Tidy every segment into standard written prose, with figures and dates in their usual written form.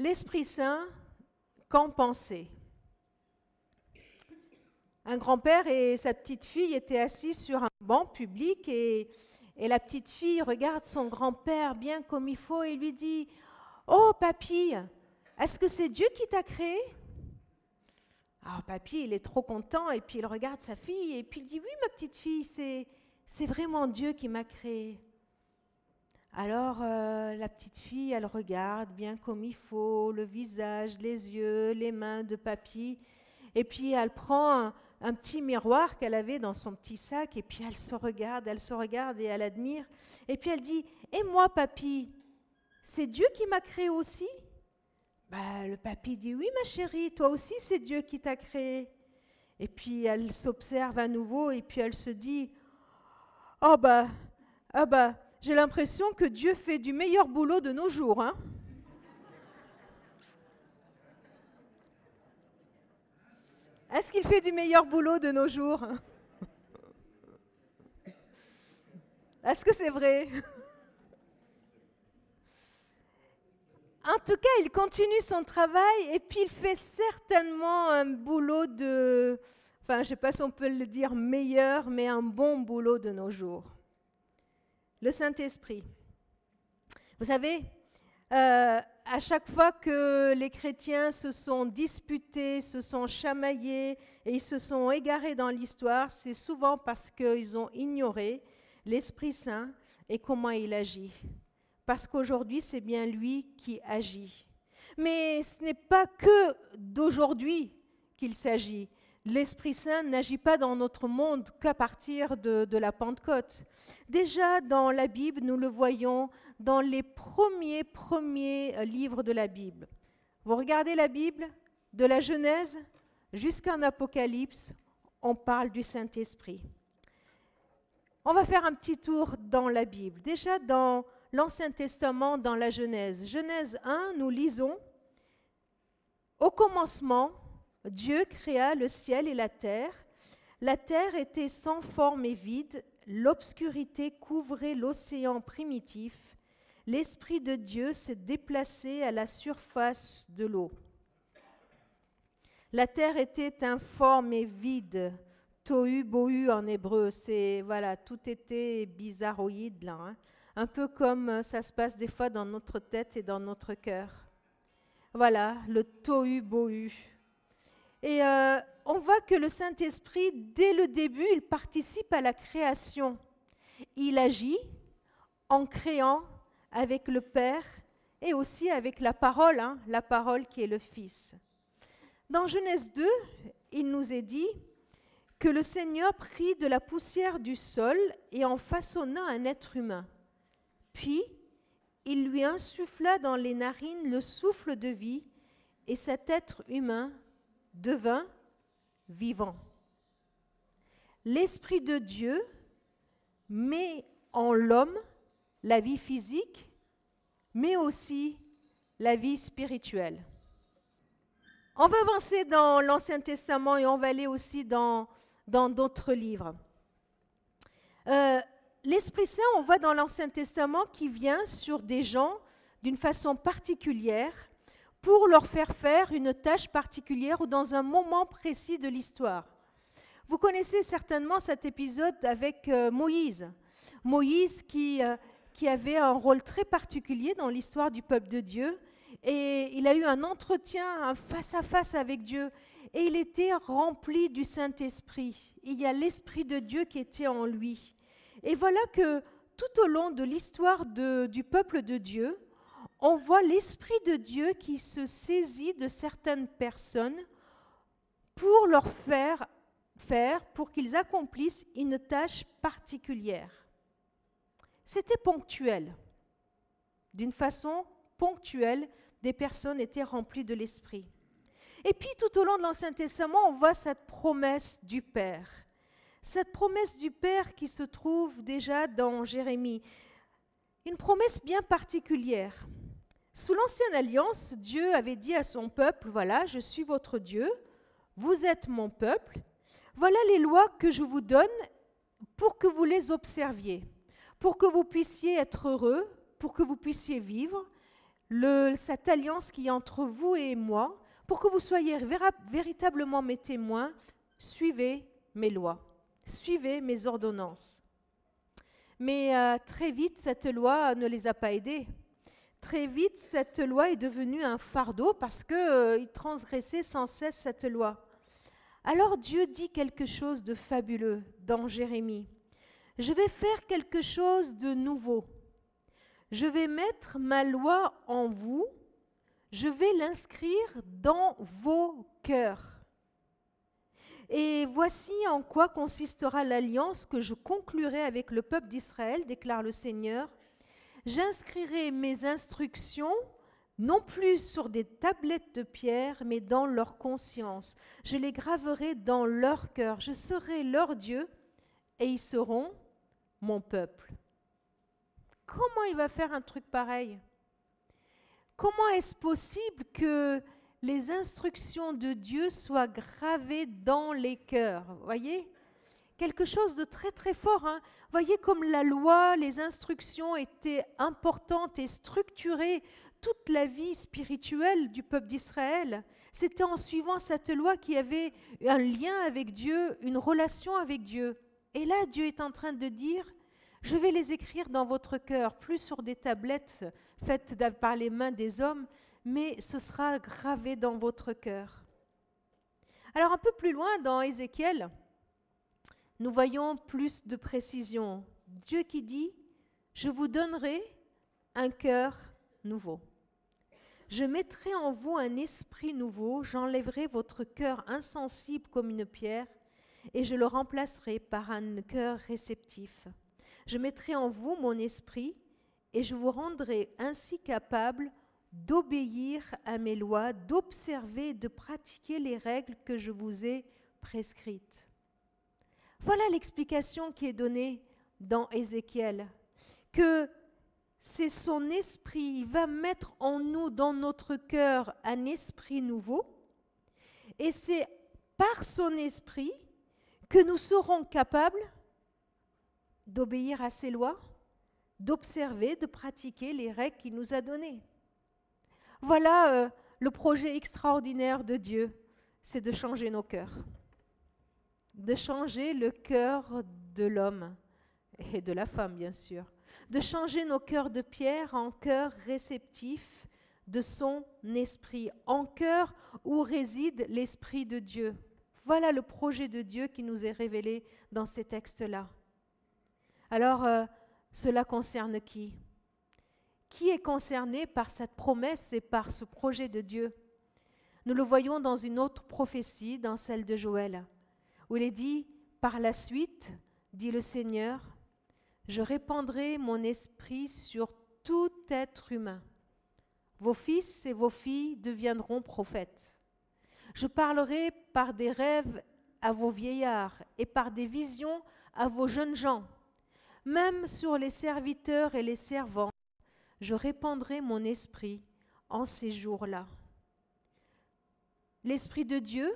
L'Esprit Saint, qu'en penser? Un grand-père et sa petite fille étaient assis sur un banc public et la petite fille regarde son grand-père bien comme il faut et lui dit « Oh, papy, est-ce que c'est Dieu qui t'a créé ?» Alors, papy, il est trop content et puis il regarde sa fille et puis il dit « Oui, ma petite fille, c'est vraiment Dieu qui m'a créé. » Alors, la petite fille, elle regarde bien comme il faut, le visage, les yeux, les mains de papy. Et puis, elle prend un petit miroir qu'elle avait dans son petit sac. Et puis, elle se regarde et elle admire. Et puis, elle dit, « Et moi, papy, c'est Dieu qui m'a créé aussi ?» Le papy dit, « Oui, ma chérie, toi aussi, c'est Dieu qui t'a créé. » Et puis, elle s'observe à nouveau et puis elle se dit, « Oh j'ai l'impression que Dieu fait du meilleur boulot de nos jours. Hein. » Est-ce qu'il fait du meilleur boulot de nos jours? Est-ce que c'est vrai? En tout cas, il continue son travail et puis il fait certainement un boulot je ne sais pas si on peut le dire meilleur, mais un bon boulot de nos jours. Le Saint-Esprit. Vous savez, à chaque fois que les chrétiens se sont disputés, se sont chamaillés et ils se sont égarés dans l'histoire, c'est souvent parce qu'ils ont ignoré l'Esprit Saint et comment il agit. Parce qu'aujourd'hui, c'est bien lui qui agit. Mais ce n'est pas que d'aujourd'hui qu'il s'agit. L'Esprit Saint n'agit pas dans notre monde qu'à partir de la Pentecôte. Déjà dans la Bible, nous le voyons dans les premiers livres de la Bible. Vous regardez la Bible, de la Genèse jusqu'à l'Apocalypse, on parle du Saint-Esprit. On va faire un petit tour dans la Bible. Déjà dans l'Ancien Testament, dans la Genèse. Genèse 1, nous lisons « Au commencement, Dieu créa le ciel et la terre. La terre était sans forme et vide. L'obscurité couvrait l'océan primitif. L'Esprit de Dieu s'est déplacé à la surface de l'eau. La terre était informe et vide. Tohu bohu en hébreu. Tout était bizarroïde là. Hein. Un peu comme ça se passe des fois dans notre tête et dans notre cœur. Voilà, le tohu bohu. Et on voit que le Saint-Esprit, dès le début, il participe à la création. Il agit en créant avec le Père et aussi avec la parole qui est le Fils. Dans Genèse 2, il nous est dit que le Seigneur prit de la poussière du sol et en façonna un être humain. Puis, il lui insuffla dans les narines le souffle de vie et cet être humain devint vivant. L'Esprit de Dieu met en l'homme la vie physique, mais aussi la vie spirituelle. On va avancer dans l'Ancien Testament et on va aller aussi dans d'autres livres. L'Esprit Saint, on voit dans l'Ancien Testament qui vient sur des gens d'une façon particulière pour leur faire une tâche particulière ou dans un moment précis de l'histoire. Vous connaissez certainement cet épisode avec Moïse. Moïse qui avait un rôle très particulier dans l'histoire du peuple de Dieu et il a eu un entretien, un face-à-face avec Dieu et il était rempli du Saint-Esprit. Il y a l'Esprit de Dieu qui était en lui. Et voilà que tout au long de l'histoire du peuple de Dieu, on voit l'Esprit de Dieu qui se saisit de certaines personnes pour leur pour qu'ils accomplissent une tâche particulière. C'était ponctuel. D'une façon ponctuelle, des personnes étaient remplies de l'Esprit. Et puis tout au long de l'Ancien Testament, on voit cette promesse du Père. Cette promesse du Père qui se trouve déjà dans Jérémie. Une promesse bien particulière. Sous l'Ancienne Alliance, Dieu avait dit à son peuple, voilà, je suis votre Dieu, vous êtes mon peuple, voilà les lois que je vous donne pour que vous les observiez, pour que vous puissiez être heureux, pour que vous puissiez vivre. cette alliance qui est entre vous et moi, pour que vous soyez véritablement mes témoins, suivez mes lois, suivez mes ordonnances. Mais très vite, cette loi ne les a pas aidés. Très vite, cette loi est devenue un fardeau parce qu'ils transgressaient sans cesse cette loi. Alors Dieu dit quelque chose de fabuleux dans Jérémie. « Je vais faire quelque chose de nouveau. Je vais mettre ma loi en vous. Je vais l'inscrire dans vos cœurs. Et voici en quoi consistera l'alliance que je conclurai avec le peuple d'Israël, déclare le Seigneur. J'inscrirai mes instructions non plus sur des tablettes de pierre, mais dans leur conscience. Je les graverai dans leur cœur. Je serai leur Dieu et ils seront mon peuple. » Comment il va faire un truc pareil? Comment est-ce possible que les instructions de Dieu soient gravées dans les cœurs? Vous voyez? Quelque chose de très très fort. Hein? Vous voyez comme la loi, les instructions étaient importantes et structurées toute la vie spirituelle du peuple d'Israël. C'était en suivant cette loi qu'il y avait un lien avec Dieu, une relation avec Dieu. Et là, Dieu est en train de dire, je vais les écrire dans votre cœur, plus sur des tablettes faites par les mains des hommes, mais ce sera gravé dans votre cœur. Alors un peu plus loin dans Ézéchiel, nous voyons plus de précision. Dieu qui dit, je vous donnerai un cœur nouveau. Je mettrai en vous un esprit nouveau, j'enlèverai votre cœur insensible comme une pierre et je le remplacerai par un cœur réceptif. Je mettrai en vous mon esprit et je vous rendrai ainsi capable d'obéir à mes lois, d'observer et de pratiquer les règles que je vous ai prescrites. Voilà l'explication qui est donnée dans Ézéchiel, que c'est son esprit, il va mettre en nous, dans notre cœur, un esprit nouveau, et c'est par son esprit que nous serons capables d'obéir à ses lois, d'observer, de pratiquer les règles qu'il nous a données. Voilà le projet extraordinaire de Dieu, c'est de changer nos cœurs, de changer le cœur de l'homme et de la femme, bien sûr, de changer nos cœurs de pierre en cœurs réceptifs de son esprit, en cœur où réside l'Esprit de Dieu. Voilà le projet de Dieu qui nous est révélé dans ces textes-là. Alors, cela concerne qui? Qui est concerné par cette promesse et par ce projet de Dieu? Nous le voyons dans une autre prophétie, dans celle de Joël, où il est dit, par la suite, dit le Seigneur, je répandrai mon esprit sur tout être humain. Vos fils et vos filles deviendront prophètes. Je parlerai par des rêves à vos vieillards et par des visions à vos jeunes gens. Même sur les serviteurs et les servantes, je répandrai mon esprit en ces jours-là. L'Esprit de Dieu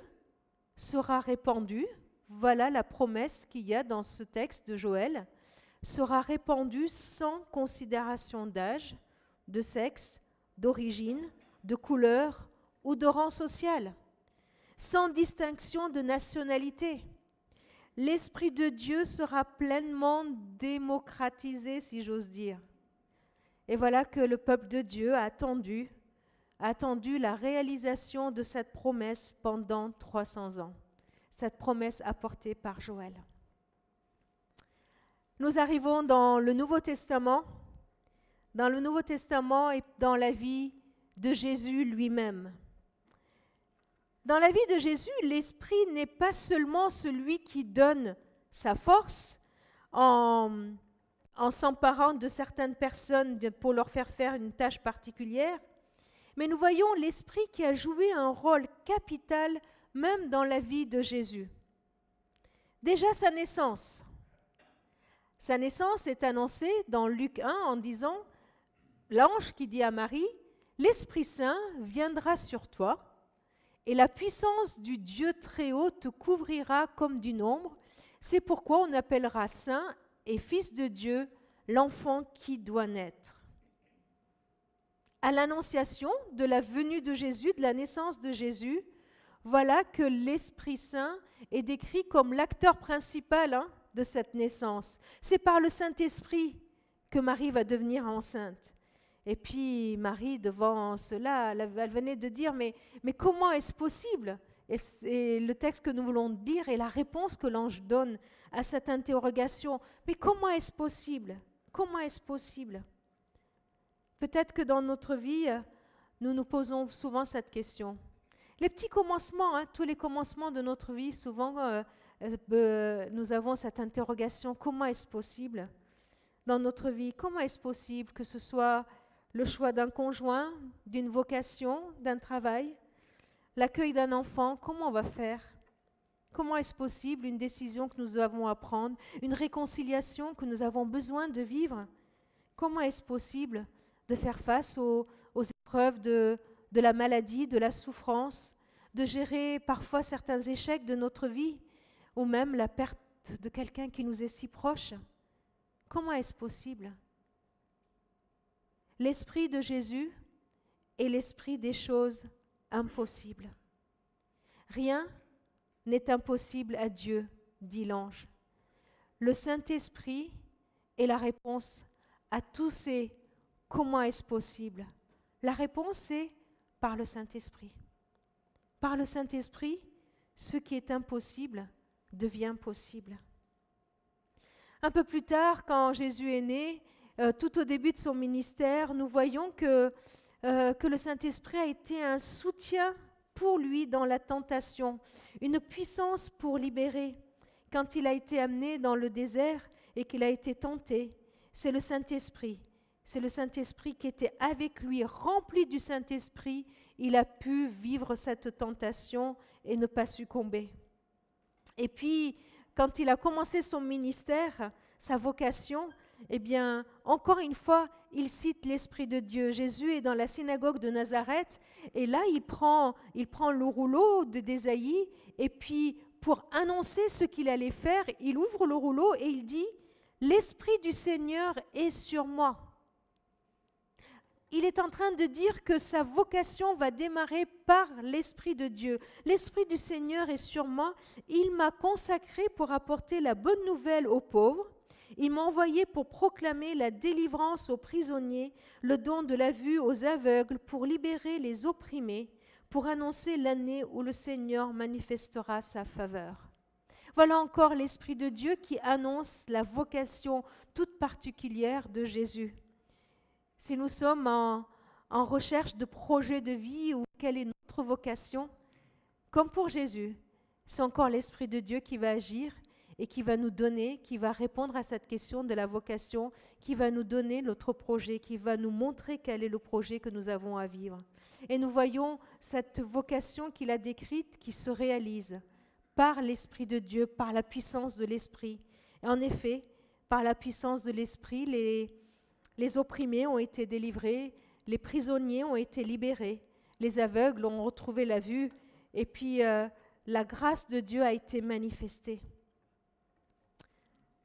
sera répandu, voilà la promesse qu'il y a dans ce texte de Joël, sera répandu sans considération d'âge, de sexe, d'origine, de couleur ou de rang social, sans distinction de nationalité. L'Esprit de Dieu sera pleinement démocratisé, si j'ose dire. Et voilà que le peuple de Dieu a attendu la réalisation de cette promesse pendant 300 ans. Cette promesse apportée par Joël. Nous arrivons dans le Nouveau Testament. Dans le Nouveau Testament et dans la vie de Jésus lui-même. Dans la vie de Jésus, l'Esprit n'est pas seulement celui qui donne sa force en s'emparant de certaines personnes pour leur faire une tâche particulière, mais nous voyons l'Esprit qui a joué un rôle capital même dans la vie de Jésus. Déjà sa naissance. Sa naissance est annoncée dans Luc 1 en disant, l'ange qui dit à Marie, « L'Esprit Saint viendra sur toi, et la puissance du Dieu Très-Haut te couvrira comme d'une ombre. C'est pourquoi on appellera Saint et Fils de Dieu l'enfant qui doit naître. » à l'annonciation de la venue de Jésus, de la naissance de Jésus, voilà que l'Esprit Saint est décrit comme l'acteur principal de cette naissance. C'est par le Saint-Esprit que Marie va devenir enceinte. Et puis Marie, devant cela, elle venait de dire, mais comment est-ce possible ? Et le texte que nous voulons dire est la réponse que l'ange donne à cette interrogation. Mais comment est-ce possible ? Comment est-ce possible ? Peut-être que dans notre vie, nous nous posons souvent cette question. Les petits commencements, tous les commencements de notre vie, souvent, nous avons cette interrogation. Comment est-ce possible dans notre vie ? Comment est-ce possible que ce soit le choix d'un conjoint, d'une vocation, d'un travail, l'accueil d'un enfant, comment on va faire ? Comment est-ce possible une décision que nous avons à prendre, une réconciliation que nous avons besoin de vivre ? Comment est-ce possible de faire face aux épreuves de la maladie, de la souffrance, de gérer parfois certains échecs de notre vie, ou même la perte de quelqu'un qui nous est si proche ? Comment est-ce possible ? L'esprit de Jésus est l'esprit des choses impossibles. Rien n'est impossible à Dieu, dit l'ange. Le Saint-Esprit est la réponse à tous ces « comment est-ce possible ?» La réponse est par le Saint-Esprit. Par le Saint-Esprit, ce qui est impossible devient possible. Un peu plus tard, quand Jésus est né, tout au début de son ministère, nous voyons que le Saint-Esprit a été un soutien pour lui dans la tentation, une puissance pour libérer. Quand il a été amené dans le désert et qu'il a été tenté, c'est le Saint-Esprit. C'est le Saint-Esprit qui était avec lui, rempli du Saint-Esprit. Il a pu vivre cette tentation et ne pas succomber. Et puis, quand il a commencé son ministère, sa vocation, eh bien, encore une fois, il cite l'Esprit de Dieu. Jésus est dans la synagogue de Nazareth et là, il prend le rouleau d'Ésaïe et puis, pour annoncer ce qu'il allait faire, il ouvre le rouleau et il dit « L'Esprit du Seigneur est sur moi ». Il est en train de dire que sa vocation va démarrer par l'Esprit de Dieu. L'Esprit du Seigneur est sur moi. Il m'a consacré pour apporter la bonne nouvelle aux pauvres. Il m'a envoyé pour proclamer la délivrance aux prisonniers, le don de la vue aux aveugles, pour libérer les opprimés, pour annoncer l'année où le Seigneur manifestera sa faveur. Voilà encore l'Esprit de Dieu qui annonce la vocation toute particulière de Jésus. Si nous sommes en recherche de projet de vie ou quelle est notre vocation, comme pour Jésus, c'est encore l'Esprit de Dieu qui va agir et qui va nous donner, qui va répondre à cette question de la vocation, qui va nous donner notre projet, qui va nous montrer quel est le projet que nous avons à vivre. Et nous voyons cette vocation qu'il a décrite qui se réalise par l'Esprit de Dieu, par la puissance de l'Esprit. Et en effet, par la puissance de l'Esprit, les opprimés ont été délivrés, les prisonniers ont été libérés, les aveugles ont retrouvé la vue, et puis la grâce de Dieu a été manifestée.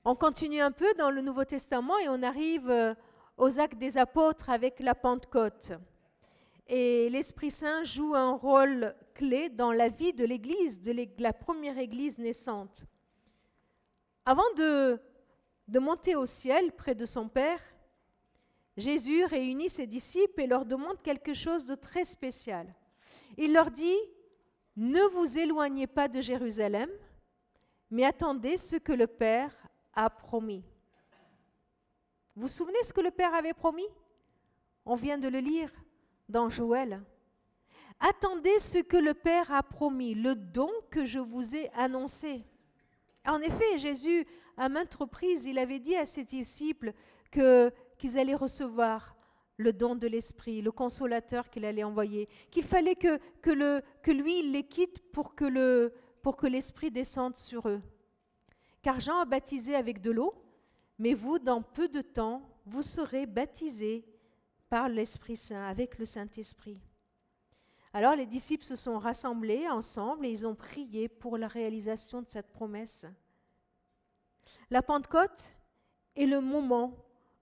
On continue un peu dans le Nouveau Testament et on arrive aux Actes des Apôtres avec la Pentecôte. Et l'Esprit Saint joue un rôle clé dans la vie de l'Église, de la première Église naissante. Avant de monter au ciel près de son Père, Jésus réunit ses disciples et leur demande quelque chose de très spécial. Il leur dit « Ne vous éloignez pas de Jérusalem, mais attendez ce que le Père a promis. » Vous vous souvenez ce que le Père avait promis ? On vient de le lire dans Joël. « Attendez ce que le Père a promis, le don que je vous ai annoncé. » En effet, Jésus, à maintes reprises, il avait dit à ses disciples qu'ils allaient recevoir le don de l'Esprit, le consolateur qu'il allait envoyer, qu'il fallait que lui, il les quitte pour que l'Esprit descende sur eux. Car Jean a baptisé avec de l'eau, mais vous, dans peu de temps, vous serez baptisés par l'Esprit Saint, avec le Saint-Esprit. Alors les disciples se sont rassemblés ensemble et ils ont prié pour la réalisation de cette promesse. La Pentecôte est le moment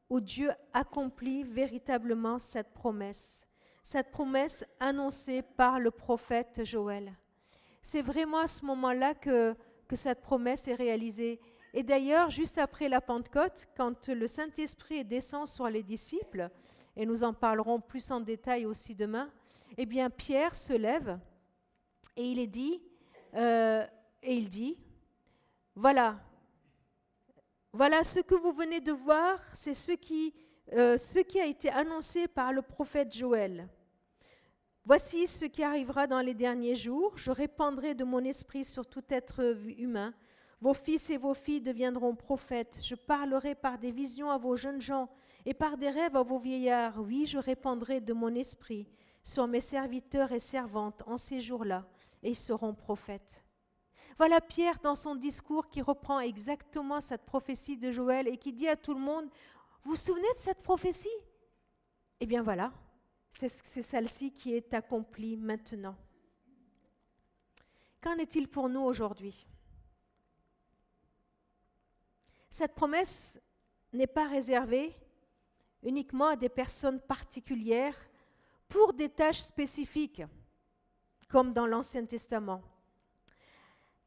où Dieu accomplit véritablement cette promesse. cette promesse annoncée par le prophète Joël. C'est vraiment à ce moment-là que cette promesse est réalisée. Et d'ailleurs, juste après la Pentecôte, quand le Saint-Esprit descend sur les disciples, et nous en parlerons plus en détail aussi demain, eh bien Pierre se lève et il dit, voilà ce que vous venez de voir, c'est ce qui a été annoncé par le prophète Joël. Voici ce qui arrivera dans les derniers jours. Je répandrai de mon esprit sur tout être humain. Vos fils et vos filles deviendront prophètes. Je parlerai par des visions à vos jeunes gens et par des rêves à vos vieillards. Oui, je répandrai de mon esprit sur mes serviteurs et servantes en ces jours-là, et ils seront prophètes. Voilà Pierre dans son discours qui reprend exactement cette prophétie de Joël et qui dit à tout le monde, vous vous souvenez de cette prophétie? Eh bien voilà, c'est celle-ci qui est accomplie maintenant. Qu'en est-il pour nous aujourd'hui? Cette promesse n'est pas réservée uniquement à des personnes particulières pour des tâches spécifiques, comme dans l'Ancien Testament.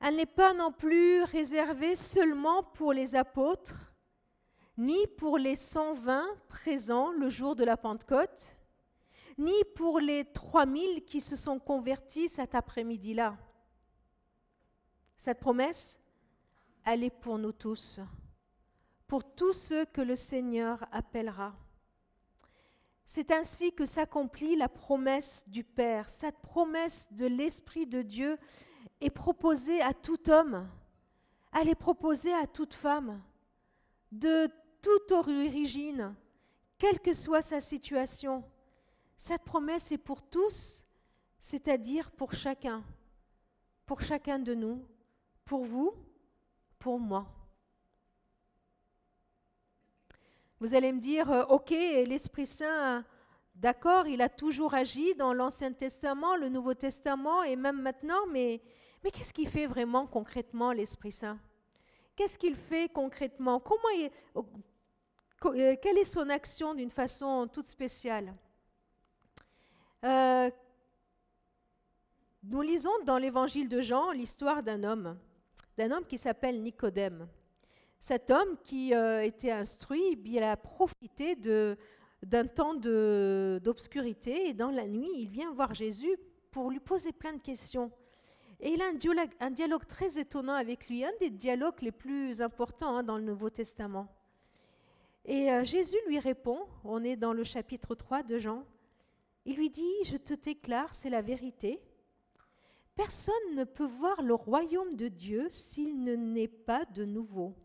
Elle n'est pas non plus réservée seulement pour les apôtres, ni pour les 120 présents le jour de la Pentecôte, ni pour les 3000 qui se sont convertis cet après-midi-là. Cette promesse, elle est pour nous tous, pour tous ceux que le Seigneur appellera. C'est ainsi que s'accomplit la promesse du Père. Cette promesse de l'Esprit de Dieu est proposée à tout homme, elle est proposée à toute femme, de toute origine, quelle que soit sa situation. Cette promesse est pour tous, c'est-à-dire pour chacun de nous, pour vous, pour moi. Vous allez me dire, ok, l'Esprit Saint, d'accord, il a toujours agi dans l'Ancien Testament, le Nouveau Testament et même maintenant, mais qu'est-ce qu'il fait vraiment concrètement, l'Esprit Saint? Qu'est-ce qu'il fait concrètement? Quelle est son action d'une façon toute spéciale? Nous lisons dans l'Évangile de Jean l'histoire d'un homme qui s'appelle Nicodème. Cet homme qui était instruit, il a profité d'un temps d'obscurité et dans la nuit, il vient voir Jésus pour lui poser plein de questions. Et il a un dialogue très étonnant avec lui, un des dialogues les plus importants dans le Nouveau Testament. Et Jésus lui répond, on est dans le chapitre 3 de Jean, il lui dit, je te déclare, c'est la vérité, personne ne peut voir le royaume de Dieu s'il ne naît pas de nouveau.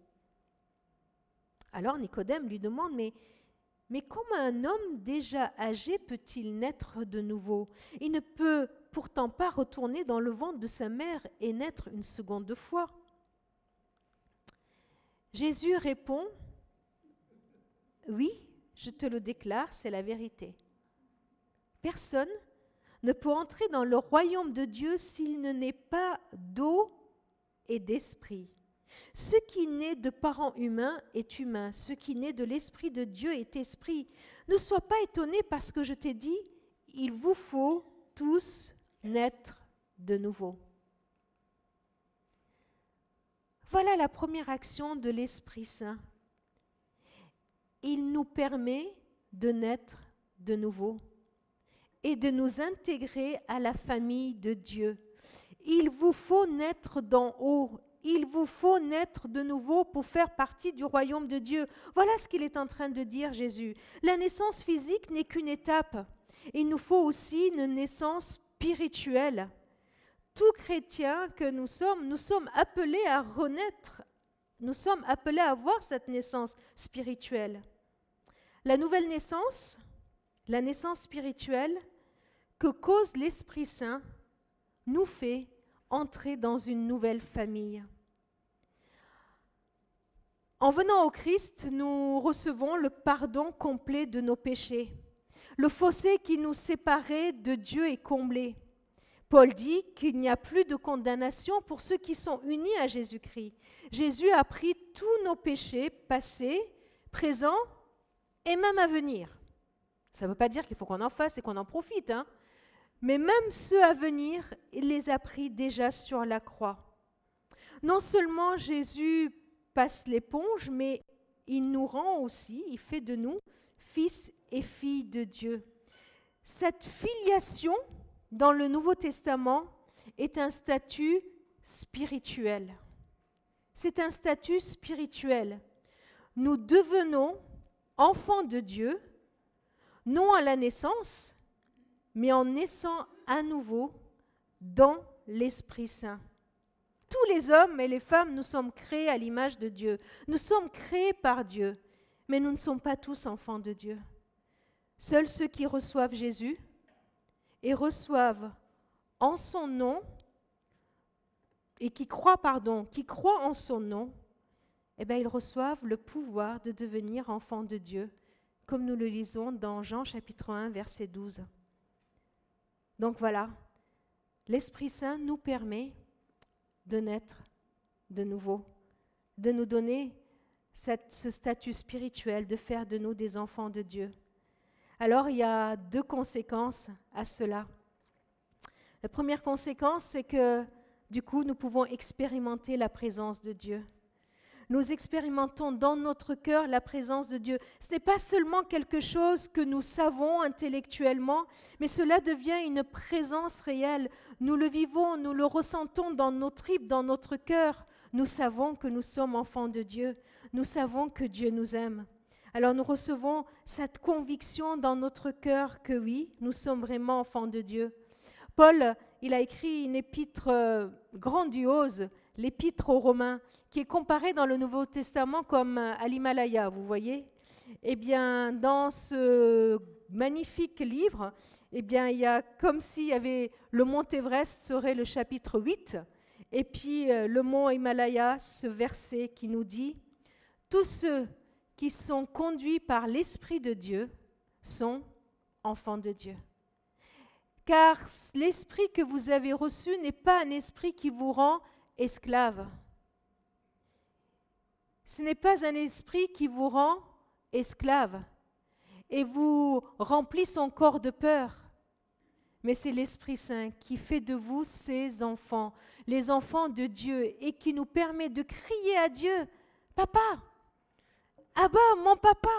Alors Nicodème lui demande, mais comment un homme déjà âgé peut-il naître de nouveau? Il ne peut pourtant pas retourner dans le ventre de sa mère et naître une seconde fois. Jésus répond, oui, je te le déclare, c'est la vérité. Personne ne peut entrer dans le royaume de Dieu s'il ne naît pas d'eau et d'esprit. Ce qui naît de parents humains est humain. Ce qui naît de l'Esprit de Dieu est esprit. Ne sois pas étonné parce que je t'ai dit, il vous faut tous naître de nouveau. Voilà la première action de l'Esprit Saint. Il nous permet de naître de nouveau et de nous intégrer à la famille de Dieu. Il vous faut naître d'en haut. Il vous faut naître de nouveau pour faire partie du royaume de Dieu. Voilà ce qu'il est en train de dire, Jésus. La naissance physique n'est qu'une étape. Il nous faut aussi une naissance spirituelle. Tout chrétien que nous sommes appelés à renaître. Nous sommes appelés à avoir cette naissance spirituelle. La nouvelle naissance, la naissance spirituelle que cause l'Esprit Saint, nous fait entrer dans une nouvelle famille. En venant au Christ, nous recevons le pardon complet de nos péchés. Le fossé qui nous séparait de Dieu est comblé. Paul dit qu'il n'y a plus de condamnation pour ceux qui sont unis à Jésus-Christ. Jésus a pris tous nos péchés passés, présents et même à venir. Ça ne veut pas dire qu'il faut qu'on en fasse et qu'on en profite, hein. Mais même ceux à venir, il les a pris déjà sur la croix. Non seulement Jésus passe l'éponge, mais il nous rend aussi, il fait de nous fils et filles de Dieu. Cette filiation dans le Nouveau Testament est un statut spirituel. C'est un statut spirituel. Nous devenons enfants de Dieu, non à la naissance, mais en naissant à nouveau dans l'Esprit Saint. Tous les hommes et les femmes, nous sommes créés à l'image de Dieu. Nous sommes créés par Dieu, mais nous ne sommes pas tous enfants de Dieu. Seuls ceux qui reçoivent Jésus et reçoivent en son nom, et qui croient en son nom, eh bien, ils reçoivent le pouvoir de devenir enfants de Dieu, comme nous le lisons dans Jean chapitre 1, verset 12. Donc voilà, l'Esprit Saint nous permet de naître de nouveau, de nous donner ce statut spirituel, de faire de nous des enfants de Dieu. Alors, il y a 2 conséquences à cela. La première conséquence, c'est que, du coup, nous pouvons expérimenter la présence de Dieu. Nous expérimentons dans notre cœur la présence de Dieu. Ce n'est pas seulement quelque chose que nous savons intellectuellement, mais cela devient une présence réelle. Nous le vivons, nous le ressentons dans nos tripes, dans notre cœur. Nous savons que nous sommes enfants de Dieu. Nous savons que Dieu nous aime. Alors nous recevons cette conviction dans notre cœur que oui, nous sommes vraiment enfants de Dieu. Paul, il a écrit une épître grandiose, l'épître aux Romains, qui est comparée dans le Nouveau Testament comme à l'Himalaya, vous voyez. Eh bien, dans ce magnifique livre, eh bien, il y a comme s'il y avait le mont Everest serait le chapitre 8, et puis le mont Himalaya, ce verset qui nous dit « Tous ceux qui sont conduits par l'Esprit de Dieu sont enfants de Dieu. » Car l'esprit que vous avez reçu n'est pas un esprit qui vous rend esclave. Ce n'est pas un esprit qui vous rend esclave et vous remplit son corps de peur. Mais c'est l'Esprit Saint qui fait de vous ses enfants, les enfants de Dieu, et qui nous permet de crier à Dieu, « Papa, Abba, mon papa !»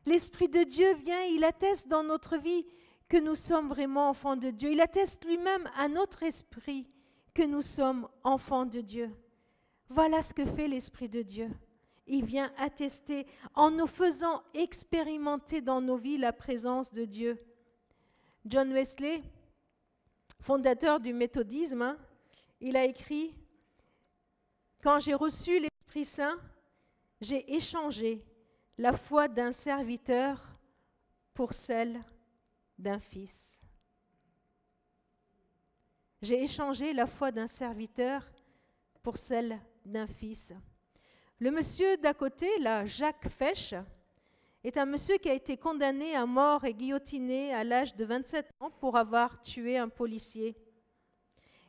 L'Esprit de Dieu vient, il atteste dans notre vie que nous sommes vraiment enfants de Dieu. Il atteste lui-même à notre esprit que nous sommes enfants de Dieu. Voilà ce que fait l'Esprit de Dieu. Il vient attester en nous faisant expérimenter dans nos vies la présence de Dieu. John Wesley, fondateur du méthodisme, il a écrit « Quand j'ai reçu l'Esprit Saint, j'ai échangé la foi d'un serviteur pour celle d'un fils. » J'ai échangé la foi d'un serviteur pour celle d'un fils. Le monsieur d'à côté, là, Jacques Fesch, est un monsieur qui a été condamné à mort et guillotiné à l'âge de 27 ans pour avoir tué un policier.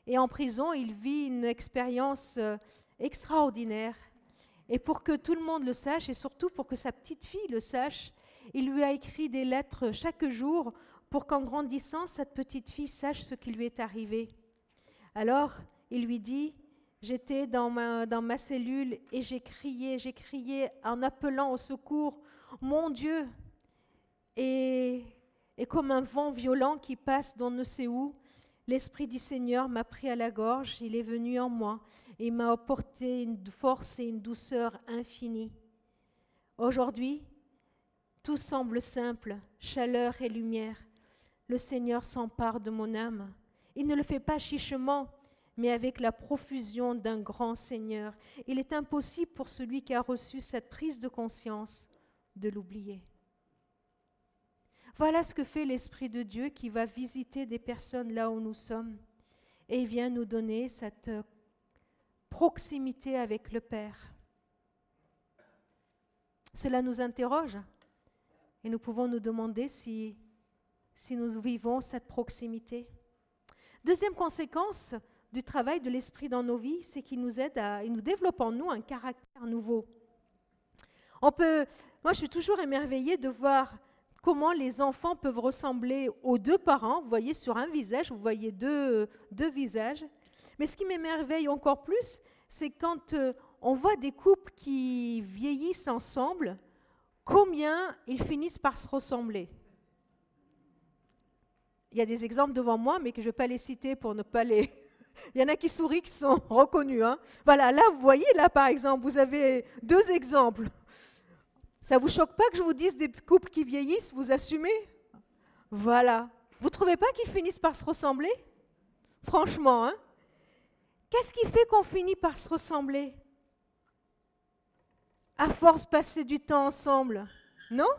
Et en prison, il vit une expérience extraordinaire. Et pour que tout le monde le sache, et surtout pour que sa petite fille le sache, il lui a écrit des lettres chaque jour pour qu'en grandissant, cette petite fille sache ce qui lui est arrivé. Alors, il lui dit, j'étais dans ma cellule et j'ai crié en appelant au secours, mon Dieu, et comme un vent violent qui passe d'on ne sait où, l'Esprit du Seigneur m'a pris à la gorge, il est venu en moi et il m'a apporté une force et une douceur infinie. Aujourd'hui, tout semble simple, chaleur et lumière. Le Seigneur s'empare de mon âme. Il ne le fait pas chichement, mais avec la profusion d'un grand Seigneur. Il est impossible pour celui qui a reçu cette prise de conscience de l'oublier. Voilà ce que fait l'Esprit de Dieu qui va visiter des personnes là où nous sommes et il vient nous donner cette proximité avec le Père. Cela nous interroge et nous pouvons nous demander si nous vivons cette proximité. Deuxième conséquence du travail de l'Esprit dans nos vies, c'est qu'il nous aide il nous développe en nous un caractère nouveau. Moi, je suis toujours émerveillée de voir comment les enfants peuvent ressembler aux deux parents. Vous voyez, sur un visage, vous voyez deux visages. Mais ce qui m'émerveille encore plus, c'est quand on voit des couples qui vieillissent ensemble, combien ils finissent par se ressembler. Il y a des exemples devant moi, mais que je ne vais pas les citer pour ne pas les... Il y en a qui sourient, qui sont reconnus. Hein. Voilà, là, vous voyez, là, par exemple, vous avez 2 exemples. Ça ne vous choque pas que je vous dise des couples qui vieillissent, vous assumez? Voilà. Vous ne trouvez pas qu'ils finissent par se ressembler? Franchement, hein? Qu'est-ce qui fait qu'on finit par se ressembler? À force de passer du temps ensemble, non?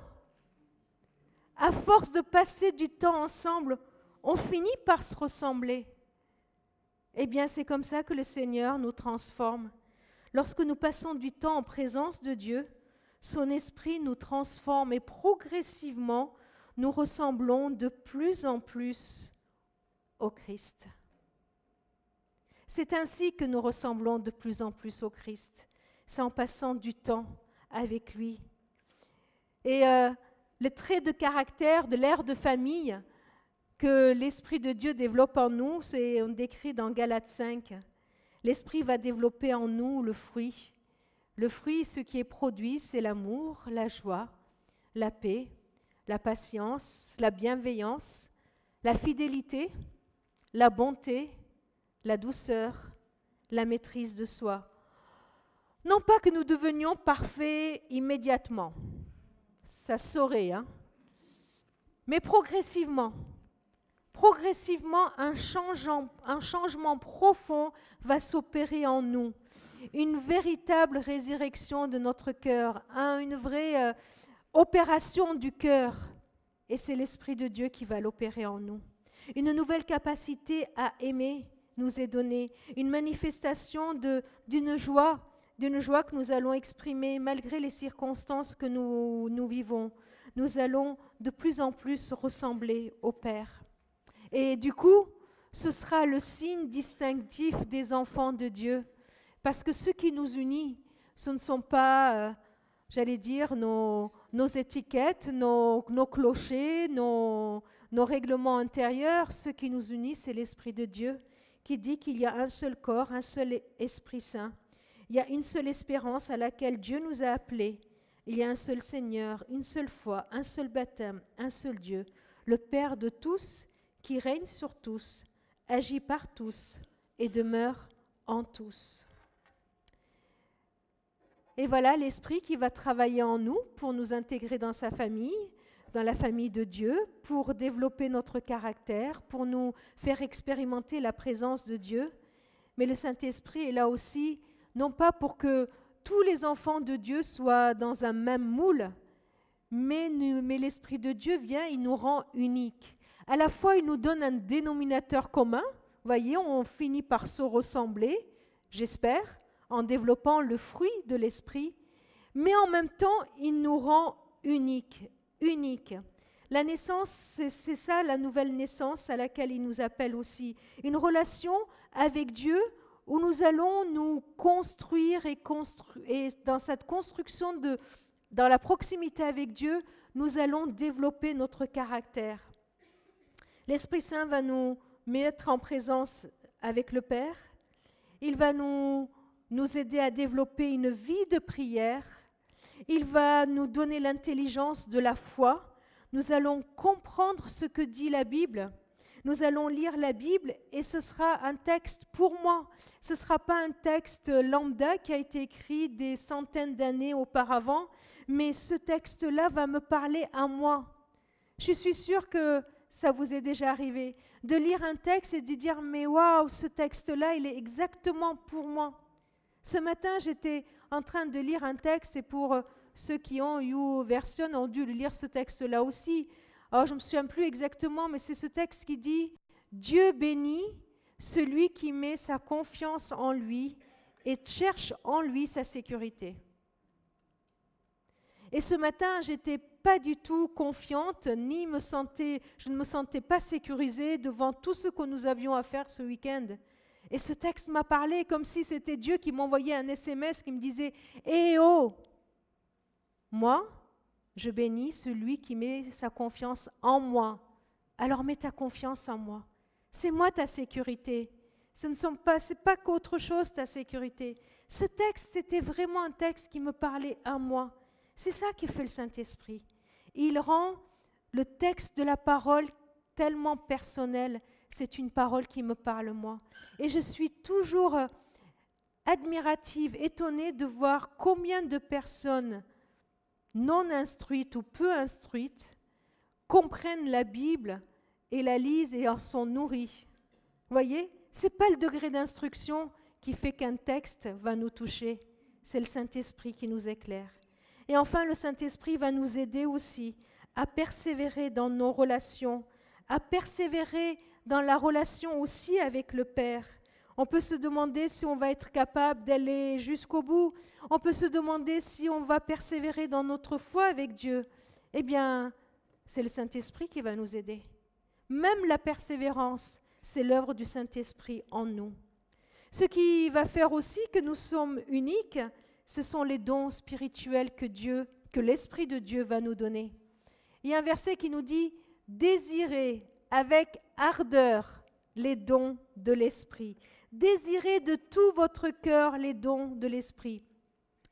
À force de passer du temps ensemble, on finit par se ressembler. Eh bien, c'est comme ça que le Seigneur nous transforme. Lorsque nous passons du temps en présence de Dieu, son esprit nous transforme et progressivement, nous ressemblons de plus en plus au Christ. C'est ainsi que nous ressemblons de plus en plus au Christ. C'est en passant du temps avec lui. Et le trait de caractère de l'ère de famille que l'Esprit de Dieu développe en nous, c'est on décrit dans Galates 5. L'Esprit va développer en nous le fruit. Le fruit, ce qui est produit, c'est l'amour, la joie, la paix, la patience, la bienveillance, la fidélité, la bonté, la douceur, la maîtrise de soi. Non pas que nous devenions parfaits immédiatement, ça saurait, hein? Mais progressivement, un changement profond va s'opérer en nous. Une véritable résurrection de notre cœur, une vraie opération du cœur. Et c'est l'Esprit de Dieu qui va l'opérer en nous. Une nouvelle capacité à aimer nous est donnée. Une manifestation d'une joie que nous allons exprimer malgré les circonstances que nous vivons. Nous allons de plus en plus ressembler au Père. Et du coup, ce sera le signe distinctif des enfants de Dieu. Parce que ce qui nous unit, ce ne sont pas, j'allais dire, nos étiquettes, nos clochers, nos règlements intérieurs. Ce qui nous unit, c'est l'Esprit de Dieu qui dit qu'il y a un seul corps, un seul Esprit Saint. Il y a une seule espérance à laquelle Dieu nous a appelés. Il y a un seul Seigneur, une seule foi, un seul baptême, un seul Dieu, le Père de tous, qui règne sur tous, agit par tous et demeure en tous. Et voilà l'Esprit qui va travailler en nous pour nous intégrer dans sa famille, dans la famille de Dieu, pour développer notre caractère, pour nous faire expérimenter la présence de Dieu. Mais le Saint-Esprit est là aussi, non pas pour que tous les enfants de Dieu soient dans un même moule, mais l'Esprit de Dieu vient, il nous rend uniques. À la fois, il nous donne un dénominateur commun. Vous voyez, on finit par se ressembler, j'espère, en développant le fruit de l'Esprit. Mais en même temps, il nous rend uniques. La naissance, c'est ça, la nouvelle naissance à laquelle il nous appelle aussi. Une relation avec Dieu où nous allons nous construire et dans cette construction, dans la proximité avec Dieu, nous allons développer notre caractère. L'Esprit Saint va nous mettre en présence avec le Père. Il va nous aider à développer une vie de prière. Il va nous donner l'intelligence de la foi. Nous allons comprendre ce que dit la Bible. Nous allons lire la Bible et ce sera un texte pour moi. Ce ne sera pas un texte lambda qui a été écrit des centaines d'années auparavant, mais ce texte-là va me parler à moi. Je suis sûre que ça vous est déjà arrivé, de lire un texte et de dire « mais waouh, ce texte-là, il est exactement pour moi ». Ce matin, j'étais en train de lire un texte et pour ceux qui ont YouVersion ont dû lire ce texte-là aussi. Alors, je ne me souviens plus exactement, mais c'est ce texte qui dit « Dieu bénit celui qui met sa confiance en lui et cherche en lui sa sécurité ». Et ce matin, je n'étais pas du tout confiante, je ne me sentais pas sécurisée devant tout ce que nous avions à faire ce week-end. Et ce texte m'a parlé comme si c'était Dieu qui m'envoyait un SMS qui me disait « Eh oh, moi, Je bénis celui qui met sa confiance en moi. Alors mets ta confiance en moi. C'est moi ta sécurité. C'est pas qu'autre chose ta sécurité. Ce texte, c'était vraiment un texte qui me parlait à moi. C'est ça qui fait le Saint-Esprit. Il rend le texte de la parole tellement personnel. C'est une parole qui me parle moi. Et je suis toujours admirative, étonnée de voir combien de personnes non instruites ou peu instruites comprennent la Bible et la lisent et en sont nourries. Vous voyez, ce n'est pas le degré d'instruction qui fait qu'un texte va nous toucher, c'est le Saint-Esprit qui nous éclaire. Et enfin, le Saint-Esprit va nous aider aussi à persévérer dans nos relations, à persévérer dans la relation aussi avec le Père. On peut se demander si on va être capable d'aller jusqu'au bout. On peut se demander si on va persévérer dans notre foi avec Dieu. Eh bien, c'est le Saint-Esprit qui va nous aider. Même la persévérance, c'est l'œuvre du Saint-Esprit en nous. Ce qui va faire aussi que nous sommes uniques, ce sont les dons spirituels que l'Esprit de Dieu va nous donner. Il y a un verset qui nous dit « Désirez avec ardeur les dons de l'Esprit. Désirez de tout votre cœur les dons de l'Esprit. »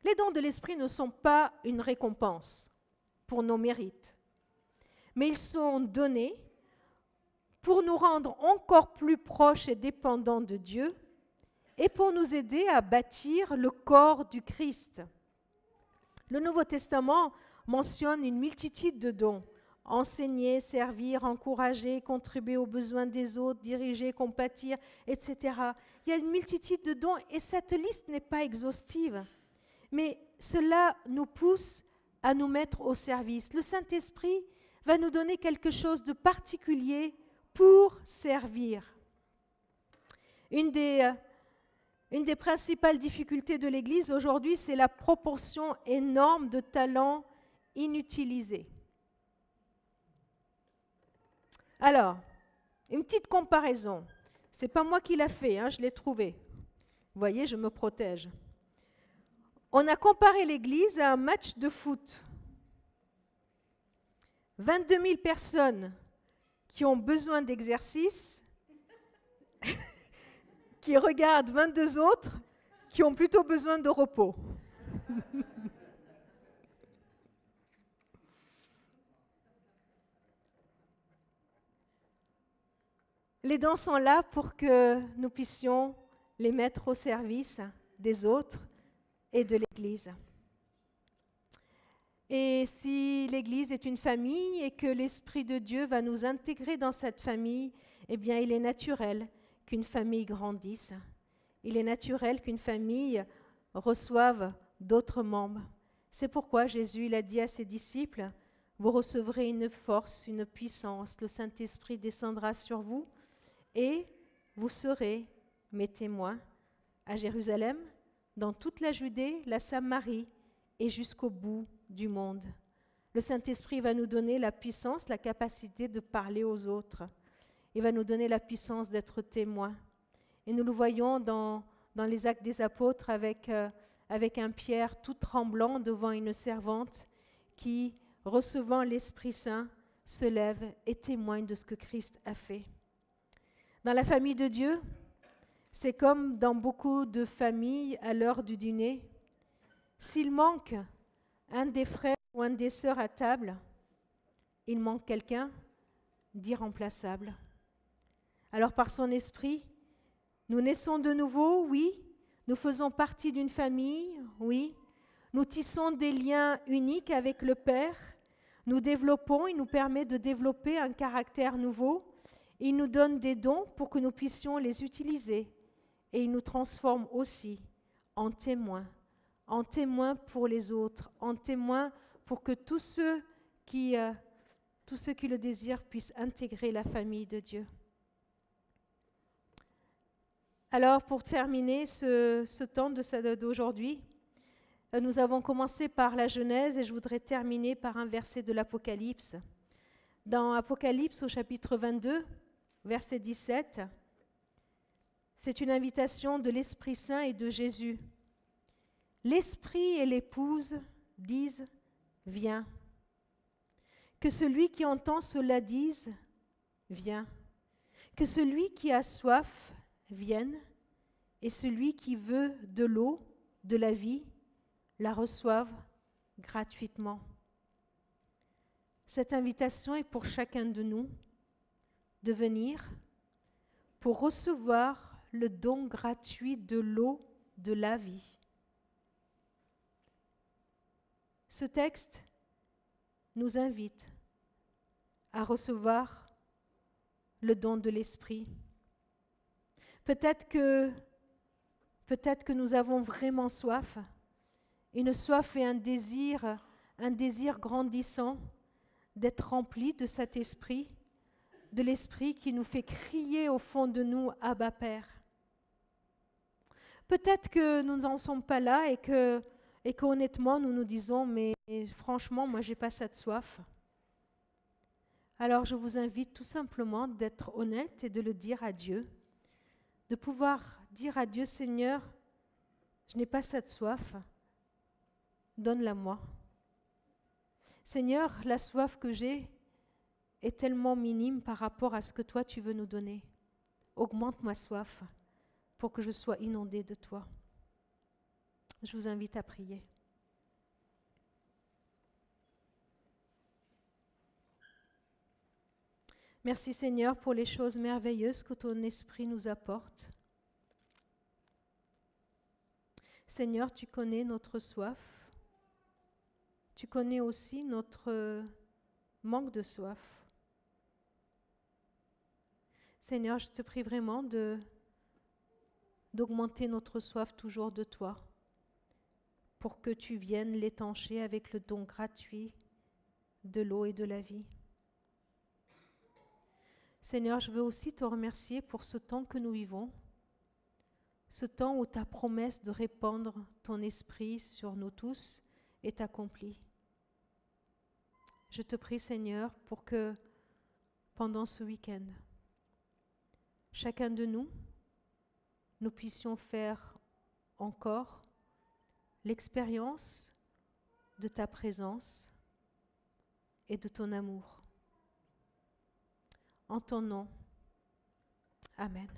Les dons de l'Esprit ne sont pas une récompense pour nos mérites, mais ils sont donnés pour nous rendre encore plus proches et dépendants de Dieu et pour nous aider à bâtir le corps du Christ. Le Nouveau Testament mentionne une multitude de dons. Enseigner, servir, encourager, contribuer aux besoins des autres, diriger, compatir, etc. Il y a une multitude de dons et cette liste n'est pas exhaustive. Mais cela nous pousse à nous mettre au service. Le Saint-Esprit va nous donner quelque chose de particulier pour servir. Une des principales difficultés de l'Église aujourd'hui, c'est la proportion énorme de talents inutilisés. Alors, une petite comparaison. Ce n'est pas moi qui l'ai fait, je l'ai trouvé. Vous voyez, je me protège. On a comparé l'Église à un match de foot. 22 000 personnes qui ont besoin d'exercice, qui regardent 22 autres qui ont plutôt besoin de repos. Les dons sont là pour que nous puissions les mettre au service des autres et de l'Église. Et si l'Église est une famille et que l'Esprit de Dieu va nous intégrer dans cette famille, eh bien, il est naturel qu'une famille grandisse. Il est naturel qu'une famille reçoive d'autres membres. C'est pourquoi Jésus il a dit à ses disciples, « Vous recevrez une force, une puissance, le Saint-Esprit descendra sur vous et vous serez mes témoins à Jérusalem, dans toute la Judée, la Samarie et jusqu'au bout du monde. » Le Saint-Esprit va nous donner la puissance, la capacité de parler aux autres. Il va nous donner la puissance d'être témoins. Et nous le voyons dans les Actes des Apôtres avec un Pierre tout tremblant devant une servante qui, recevant l'Esprit Saint, se lève et témoigne de ce que Christ a fait. Dans la famille de Dieu, c'est comme dans beaucoup de familles à l'heure du dîner. S'il manque un des frères ou un des sœurs à table, il manque quelqu'un d'irremplaçable. Alors par son esprit, nous naissons de nouveau, oui, nous faisons partie d'une famille, oui, nous tissons des liens uniques avec le Père, nous développons, il nous permet de développer un caractère nouveau, il nous donne des dons pour que nous puissions les utiliser et il nous transforme aussi en témoins pour les autres, en témoins pour que tous ceux qui le désirent puissent intégrer la famille de Dieu. Alors, pour terminer ce temps d'aujourd'hui, nous avons commencé par la Genèse et je voudrais terminer par un verset de l'Apocalypse. Dans Apocalypse au chapitre 22, verset 17, c'est une invitation de l'Esprit Saint et de Jésus. L'Esprit et l'épouse disent « Viens ». Que celui qui entend cela dise, viens. Que celui qui a soif vienne, et celui qui veut de l'eau, de la vie, la reçoive gratuitement. Cette invitation est pour chacun de nous de venir pour recevoir le don gratuit de l'eau de la vie. Ce texte nous invite à recevoir le don de l'Esprit. Peut-être que nous avons vraiment soif, une soif et un désir grandissant d'être remplis de cet esprit, de l'esprit qui nous fait crier au fond de nous, Abba Père. Peut-être que nous n'en sommes pas là et qu'honnêtement nous nous disons, mais franchement, moi j'ai pas cette soif. Alors je vous invite tout simplement d'être honnête et de le dire à Dieu, de pouvoir dire à Dieu, Seigneur, je n'ai pas cette soif, donne-la moi. Seigneur, la soif que j'ai est tellement minime par rapport à ce que toi tu veux nous donner. Augmente ma soif pour que je sois inondée de toi. Je vous invite à prier. Merci Seigneur pour les choses merveilleuses que ton esprit nous apporte. Seigneur, tu connais notre soif. Tu connais aussi notre manque de soif. Seigneur, je te prie vraiment d'augmenter notre soif toujours de toi, pour que tu viennes l'étancher avec le don gratuit de l'eau et de la vie. Seigneur, je veux aussi te remercier pour ce temps que nous vivons, ce temps où ta promesse de répandre ton esprit sur nous tous est accomplie. Je te prie, Seigneur, pour que pendant ce week-end, chacun de nous, nous puissions faire encore l'expérience de ta présence et de ton amour. En ton nom, Amen.